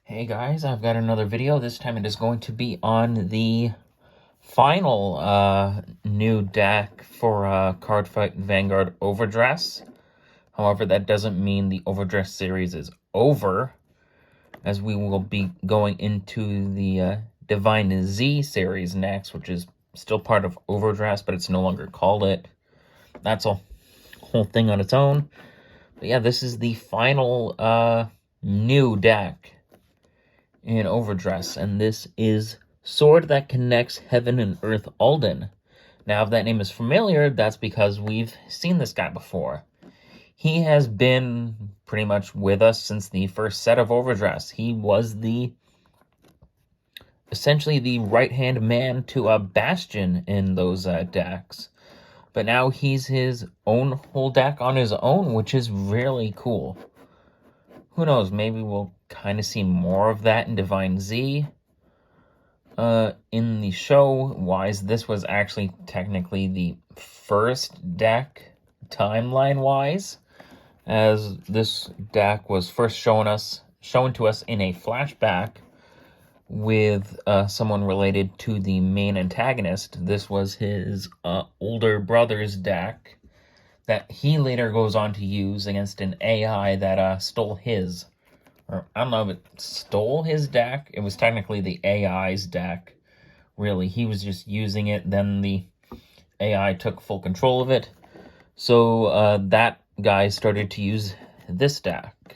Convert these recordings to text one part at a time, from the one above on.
Hey guys, I've got another video. This time it is going to be on the final new deck for Cardfight Vanguard Overdress. However, that doesn't mean the Overdress series is over, as we will be going into the Divine Z series next, which is still part of Overdress, but it's no longer called it. That's a whole thing on its own. But yeah, this is the final new deck in Overdress, and this is Sword That Connects Heaven and Earth Alden. Now, if that name is familiar, that's because we've seen this guy before. He has been pretty much with us since the first set of Overdress. He was essentially the right-hand man to Bastion in those decks. But now he's his own whole deck on his own, which is really cool. Who knows, maybe we'll kind of see more of that in Divine Z. In the show-wise, this was actually technically the first deck timeline-wise, as this deck was first shown to us in a flashback with someone related to the main antagonist. This was his older brother's deck that he later goes on to use against an AI that stole his. Or, I don't know if it stole his deck. It was technically the AI's deck, really. He was just using it, then the AI took full control of it. So that guy started to use this deck.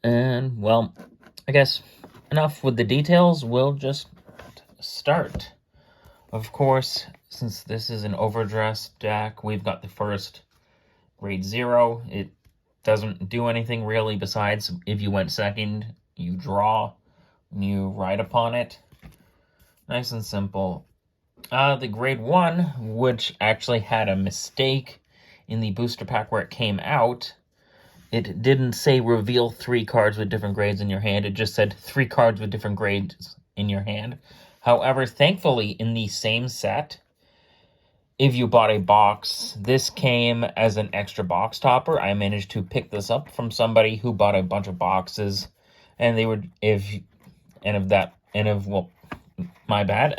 And, well, I guess enough with the details. We'll just start. Of course, since this is an Overdress deck, we've got the first grade 0. It doesn't do anything really besides if you went second, you draw, and you ride upon it. Nice and simple. The grade 1, which actually had a mistake in the booster pack where it came out, it didn't say reveal 3 cards with different grades in your hand. It just said 3 cards with different grades in your hand. However, thankfully, in the same set, if you bought a box, this came as an extra box topper. I managed to pick this up from somebody who bought a bunch of boxes, and they were, my bad,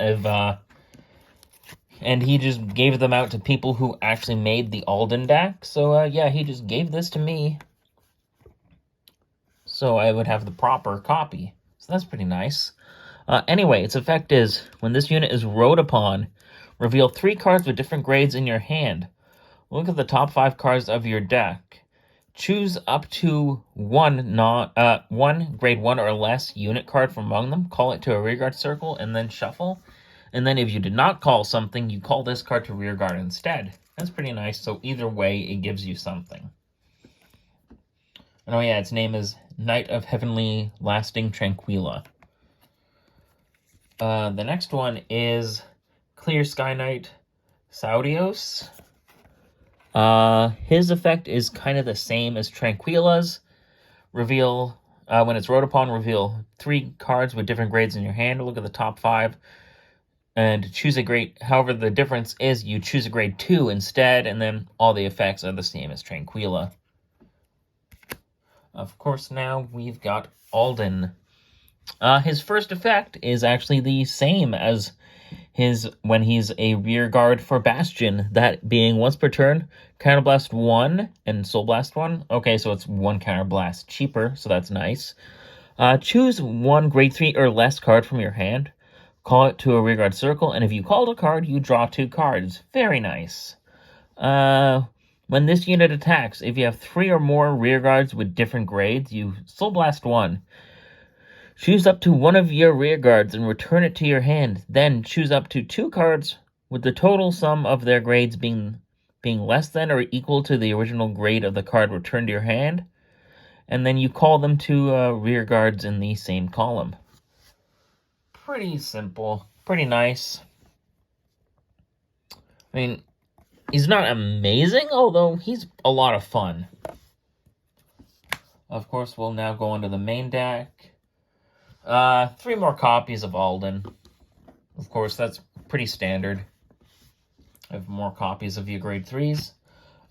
and he just gave them out to people who actually made the Alden deck. So, yeah, he just gave this to me, so I would have the proper copy. So that's pretty nice. Anyway, its effect is, when this unit is rode upon, reveal 3 cards with different grades in your hand. Look at the top 5 cards of your deck. Choose up to one grade 1 or less unit card from among them. Call it to a rearguard circle and then shuffle. And then if you did not call something, you call this card to rearguard instead. That's pretty nice. So either way, it gives you something. And oh yeah, its name is Knight of Heavenly Lasting Tranquilla. The next one is Clear Sky Knight Saudios. His effect is kind of the same as Tranquilla's. Reveal, when it's rode upon, reveal 3 cards with different grades in your hand. Look at the top 5 and choose a grade. However, the difference is you choose a grade 2 instead, and then all the effects are the same as Tranquilla. Of course, now we've got Alden. His first effect is actually the same as when he's a rear guard for Bastion, that being once per turn, Counterblast 1 and Soul Blast 1. Okay, so it's 1 Counterblast cheaper, so that's nice. Choose 1 grade 3 or less card from your hand, call it to a rear guard circle, and if you called a card, you draw 2 cards. Very nice. When this unit attacks, if you have 3 or more rear guards with different grades, you Soul Blast 1. Choose up to 1 of your rear guards and return it to your hand. Then choose up to 2 cards with the total sum of their grades being less than or equal to the original grade of the card returned to your hand. And then you call them to rear guards in the same column. Pretty simple. Pretty nice. I mean, he's not amazing, although he's a lot of fun. Of course, we'll now go into the main deck. 3 more copies of Alden. Of course, that's pretty standard. I have more copies of your grade 3s.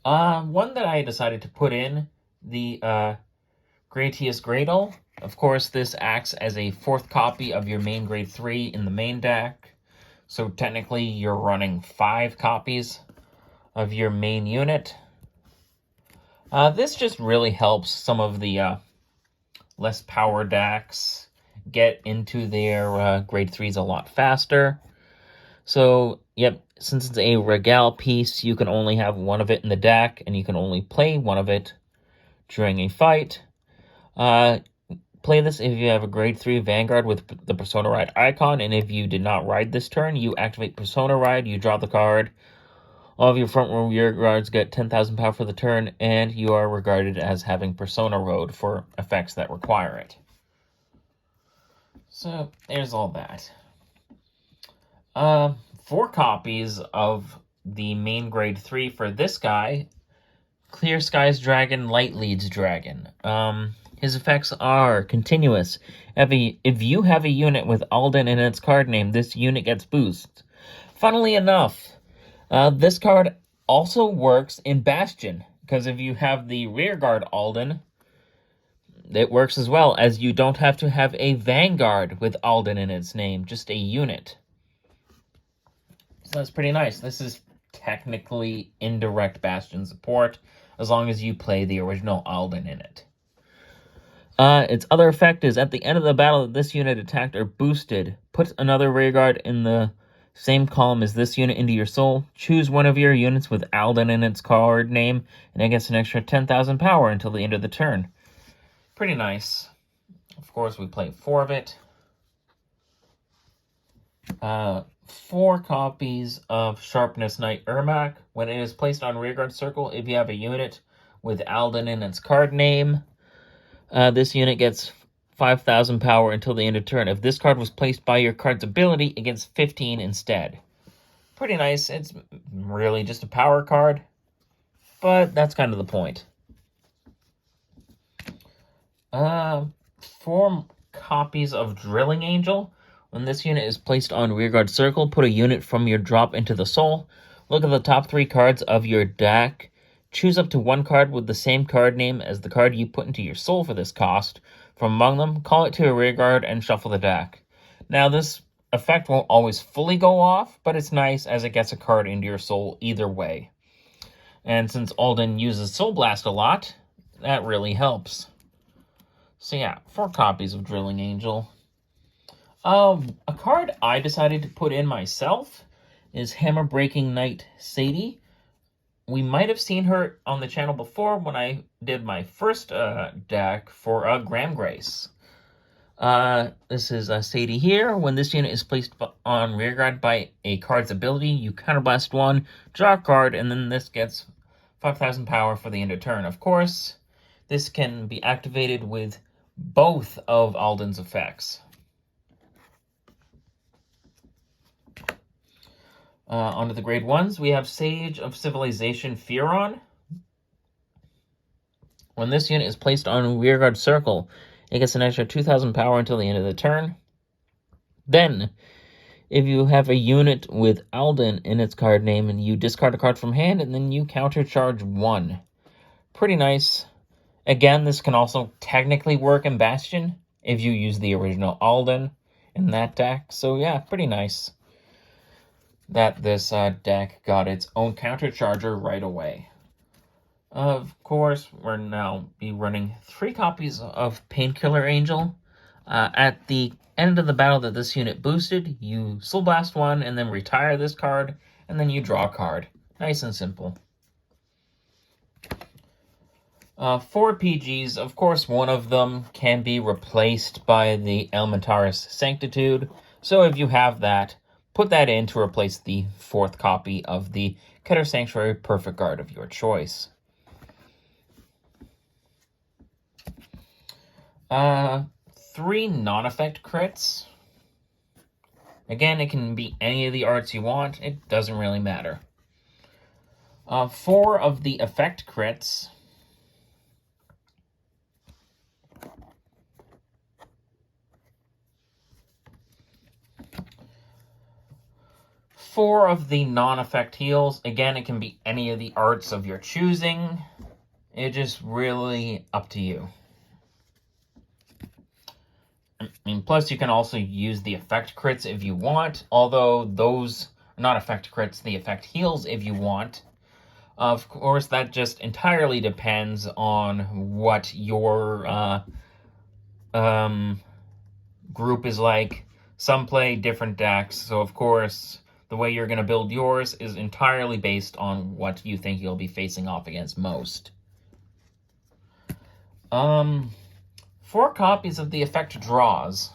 One that I decided to put in the Gratius Gradle. Of course, this acts as a 4th copy of your main grade 3 in the main deck. So technically, you're running 5 copies of your main unit. This just really helps some of the less power decks get into their grade 3s a lot faster. So, yep, since it's a Regale piece, you can only have one of it in the deck, and you can only play one of it during a fight. Play this if you have a grade 3 Vanguard with the Persona Ride icon, and if you did not ride this turn, you activate Persona Ride, you draw the card. All of your front row rear guards get 10,000 power for the turn, and you are regarded as having Persona Road for effects that require it. So, there's all that. 4 copies of the main grade 3 for this guy. Clear Skies Dragon, Light Leads Dragon. His effects are continuous. If you have a unit with Alden in its card name, this unit gets boost. Funnily enough, this card also works in Bastion, because if you have the rearguard Alden, it works as well, as you don't have to have a Vanguard with Alden in its name, just a unit. So that's pretty nice. This is technically indirect Bastion support, as long as you play the original Alden in it. Its other effect is, at the end of the battle that this unit attacked or boosted, put another rearguard in the same column as this unit into your soul. Choose one of your units with Alden in its card name, and it gets an extra 10,000 power until the end of the turn. Pretty nice. Of course, we play 4 of it. 4 copies of Sharpness Knight Ermac. When it is placed on rearguard circle, if you have a unit with Alden in its card name, this unit gets 5,000 power until the end of turn. If this card was placed by your card's ability, it gets 15 instead. Pretty nice. It's really just a power card, but that's kind of the point. 4 copies of Drilling Angel. When this unit is placed on rearguard circle, put a unit from your drop into the soul. Look at the top 3 cards of your deck. Choose up to 1 card with the same card name as the card you put into your soul for this cost. From among them, call it to a rearguard and shuffle the deck. Now, this effect won't always fully go off, but it's nice as it gets a card into your soul either way. And since Alden uses Soul Blast a lot, that really helps. So yeah, 4 copies of Drilling Angel. A card I decided to put in myself is Hammer Breaking Knight Sadie. We might have seen her on the channel before when I did my first deck for Graham Grace. This is Sadie here. When this unit is placed on rearguard by a card's ability, you counterblast 1, draw a card, and then this gets 5,000 power for the end of turn. Of course, this can be activated with both of Alden's effects. Onto the grade 1s, we have Sage of Civilization Furon. When this unit is placed on rearguard circle, it gets an extra 2,000 power until the end of the turn. Then, if you have a unit with Alden in its card name, and you discard a card from hand, and then you countercharge 1. Pretty nice. Again, this can also technically work in Bastion if you use the original Alden in that deck. So yeah, pretty nice that this deck got its own countercharger right away. Of course, we're now be running 3 copies of Painkiller Angel. At the end of the battle that this unit boosted, you Soul Blast 1 and then retire this card, and then you draw a card. Nice and simple. 4 PGs, of course, one of them can be replaced by the Elementaris Sanctitude. So if you have that, put that in to replace the 4th copy of the Keter Sanctuary Perfect Guard of your choice. 3 non-effect crits. Again, it can be any of the arts you want. It doesn't really matter. 4 of the effect crits. Four of the non-effect heals. Again, it can be any of the arts of your choosing. It's just really up to you. And plus, you can also use the effect crits if you want, although those are not effect crits, the effect heals if you want. Of course, that just entirely depends on what your group is like. Some play different decks, so of course, the way you're going to build yours is entirely based on what you think you'll be facing off against most. 4 copies of the effect draws.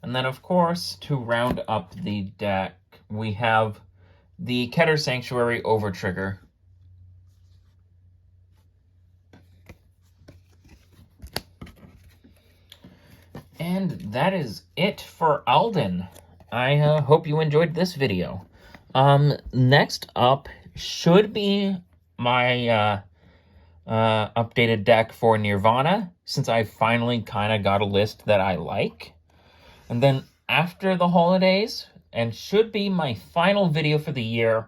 And then, of course, to round up the deck, we have the Keter Sanctuary Overtrigger. And that is it for Alden. I hope you enjoyed this video. Next up should be my updated deck for Nirvana, since I finally kind of got a list that I like. And then after the holidays, and should be my final video for the year,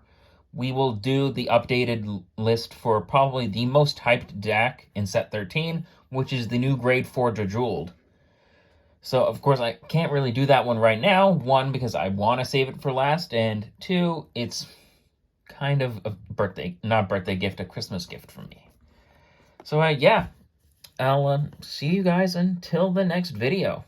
we will do the updated list for probably the most hyped deck in set 13, which is the new grade 4 Jejuled. So, of course, I can't really do that one right now. 1, because I want to save it for last, and 2, it's kind of a a Christmas gift for me. So, yeah, I'll see you guys until the next video.